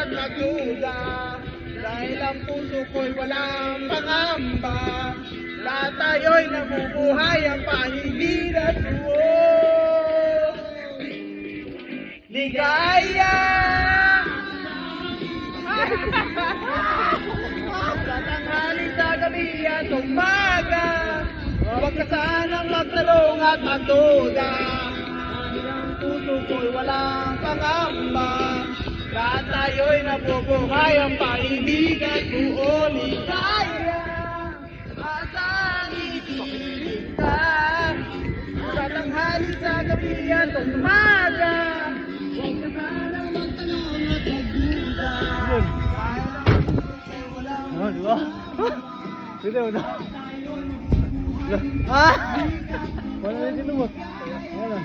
at magduda. Dahil ang puso ko'y walang pangamba. Lahat tayo'y nabubuhay ang pahingin at buo. Ligaya! Sa tanghali, sa gabi at umaga, huwag ka sanang magtanong at magduda. Dahil ang puso ko'y walang pangamba. Lahat tayo'y nabubuhay ang pahingin at buo. Ligaya! Asang ibig ka? Sa tanghali, sa gabi at umaga, huwag ka sanang magtanong at magduda. Di ba? Pwede mo na. Ah! Wala na din mo. Wala.